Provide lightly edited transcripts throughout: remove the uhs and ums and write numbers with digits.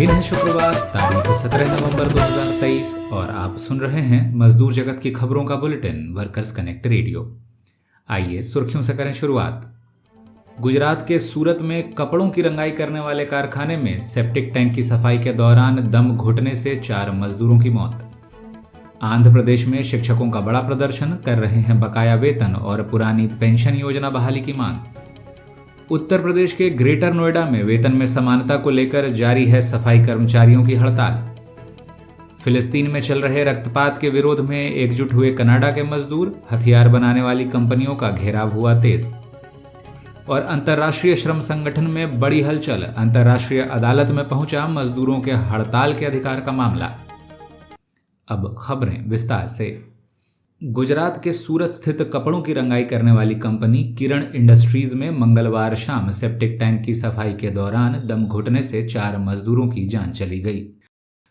दिन है शुक्रवार, तारीख 17 नवंबर 2023 और आप सुन रहे हैं मजदूर जगत की खबरों का बुलेटिन वर्कर्स कनेक्ट रेडियो। आइए सुर्खियों से करें शुरुआत। गुजरात के सूरत में कपड़ों की रंगाई करने वाले कारखाने में सेप्टिक टैंक की सफाई के दौरान दम घुटने से 4 मजदूरों की मौत। आंध्र प्रदेश में शिक्षकों का बड़ा प्रदर्शन, कर रहे हैं बकाया वेतन और पुरानी पेंशन योजना बहाली की मांग। उत्तर प्रदेश के ग्रेटर नोएडा में वेतन में समानता को लेकर जारी है सफाई कर्मचारियों की हड़ताल। फिलिस्तीन में चल रहे रक्तपात के विरोध में एकजुट हुए कनाडा के मजदूर, हथियार बनाने वाली कंपनियों का घेराव हुआ तेज। और अंतर्राष्ट्रीय श्रम संगठन में बड़ी हलचल, अंतर्राष्ट्रीय अदालत में पहुंचा मजदूरों के हड़ताल के अधिकार का मामला। अब खबरें विस्तार से। गुजरात के सूरत स्थित कपड़ों की रंगाई करने वाली कंपनी किरण इंडस्ट्रीज में मंगलवार शाम सेप्टिक टैंक की सफाई के दौरान दम घुटने से 4 मजदूरों की जान चली गई।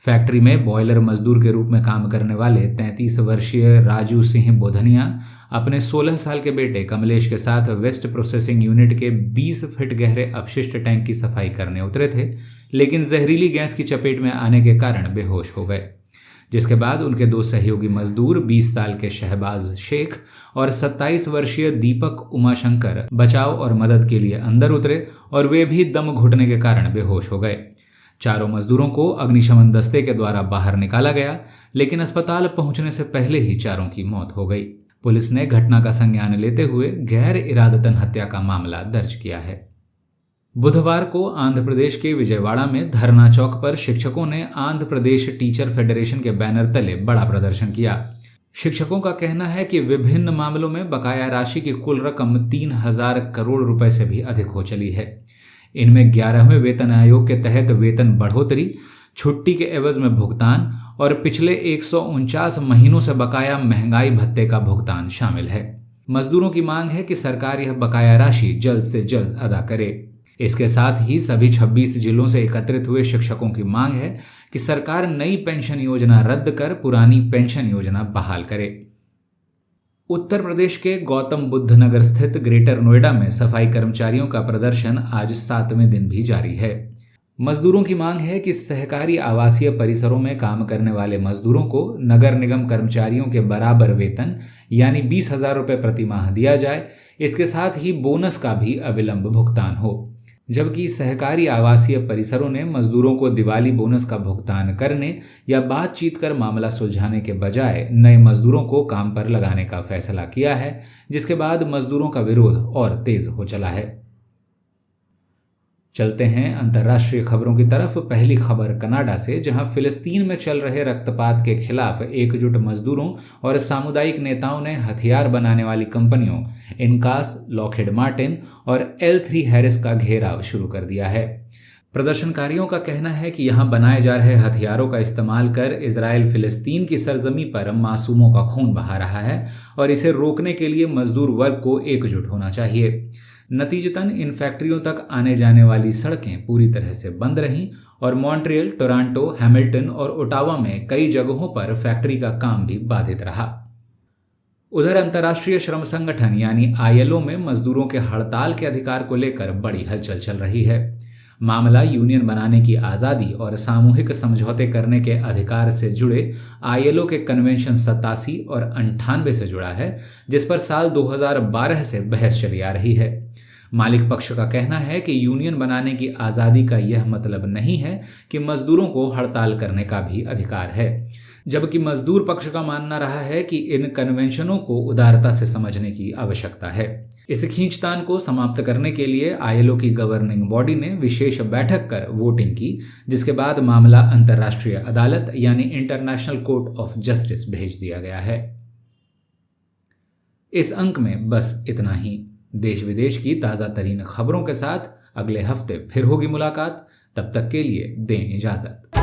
फैक्ट्री में बॉयलर मजदूर के रूप में काम करने वाले 33 वर्षीय राजू सिंह बोधनिया अपने 16 साल के बेटे कमलेश के साथ वेस्ट प्रोसेसिंग यूनिट के 20 फीट गहरे अपशिष्ट टैंक की सफाई करने उतरे थे, लेकिन जहरीली गैस की चपेट में आने के कारण बेहोश हो गए, जिसके बाद उनके 2 सहयोगी मजदूर 20 साल के शहबाज शेख और 27 वर्षीय दीपक उमाशंकर बचाव और मदद के लिए अंदर उतरे और वे भी दम घुटने के कारण बेहोश हो गए। चारों मजदूरों को अग्निशमन दस्ते के द्वारा बाहर निकाला गया, लेकिन अस्पताल पहुंचने से पहले ही चारों की मौत हो गई। पुलिस ने घटना का संज्ञान लेते हुए गैर इरादतन हत्या का मामला दर्ज किया है। बुधवार को आंध्र प्रदेश के विजयवाड़ा में धरना चौक पर शिक्षकों ने आंध्र प्रदेश टीचर फेडरेशन के बैनर तले बड़ा प्रदर्शन किया। शिक्षकों का कहना है कि विभिन्न मामलों में बकाया राशि की कुल रकम 3,000 करोड़ रुपए से भी अधिक हो चली है। इनमें 11वें वेतन आयोग के तहत वेतन बढ़ोतरी, छुट्टी के एवज में भुगतान और पिछले 149 महीनों से बकाया महंगाई भत्ते का भुगतान शामिल है। मजदूरों की मांग है कि सरकार यह बकाया राशि जल्द से जल्द अदा करे। इसके साथ ही सभी 26 जिलों से एकत्रित हुए शिक्षकों की मांग है कि सरकार नई पेंशन योजना रद्द कर पुरानी पेंशन योजना बहाल करे। उत्तर प्रदेश के गौतम बुद्ध नगर स्थित ग्रेटर नोएडा में सफाई कर्मचारियों का प्रदर्शन आज 7वें दिन भी जारी है। मजदूरों की मांग है कि सहकारी आवासीय परिसरों में काम करने वाले मजदूरों को नगर निगम कर्मचारियों के बराबर वेतन यानी 20,000 रुपये प्रति माह दिया जाए। इसके साथ ही बोनस का भी अविलंब भुगतान हो, जबकि सहकारी आवासीय परिसरों ने मजदूरों को दिवाली बोनस का भुगतान करने या बातचीत कर मामला सुलझाने के बजाय नए मजदूरों को काम पर लगाने का फैसला किया है, जिसके बाद मजदूरों का विरोध और तेज हो चला है। चलते हैं अंतर्राष्ट्रीय खबरों की तरफ। पहली खबर कनाडा से, जहां फिलिस्तीन में चल रहे रक्तपात के खिलाफ एकजुट मजदूरों और सामुदायिक नेताओं ने हथियार बनाने वाली कंपनियों इनकास, लॉकहीड मार्टिन और L3 हैरिस का घेराव शुरू कर दिया है। प्रदर्शनकारियों का कहना है कि यहां बनाए जा रहे हथियारों का इस्तेमाल कर इजराइल फिलिस्तीन की सरजमी पर मासूमों का खून बहा रहा है और इसे रोकने के लिए मजदूर वर्ग को एकजुट होना चाहिए। नतीजतन इन फैक्ट्रियों तक आने जाने वाली सड़कें पूरी तरह से बंद रहीं और मॉन्ट्रियल, टोरंटो, हैमिल्टन और ओटावा में कई जगहों पर फैक्ट्री का काम भी बाधित रहा। उधर अंतर्राष्ट्रीय श्रम संगठन यानी ILO में मजदूरों के हड़ताल के अधिकार को लेकर बड़ी हलचल चल रही है। मामला यूनियन बनाने की आज़ादी और सामूहिक समझौते करने के अधिकार से जुड़े ILO के कन्वेंशन 87 और 98 से जुड़ा है, जिस पर साल 2012 से बहस चली आ रही है। मालिक पक्ष का कहना है कि यूनियन बनाने की आज़ादी का यह मतलब नहीं है कि मजदूरों को हड़ताल करने का भी अधिकार है, जबकि मजदूर पक्ष का मानना रहा है कि इन कन्वेंशनों को उदारता से समझने की आवश्यकता है। इस खींचतान को समाप्त करने के लिए ILO की गवर्निंग बॉडी ने विशेष बैठक कर वोटिंग की, जिसके बाद मामला अंतर्राष्ट्रीय अदालत यानी इंटरनेशनल कोर्ट ऑफ जस्टिस भेज दिया गया है। इस अंक में बस इतना ही। देश विदेश की ताज़ा तरीन खबरों के साथ अगले हफ्ते फिर होगी मुलाकात। तब तक के लिए दें इजाजत।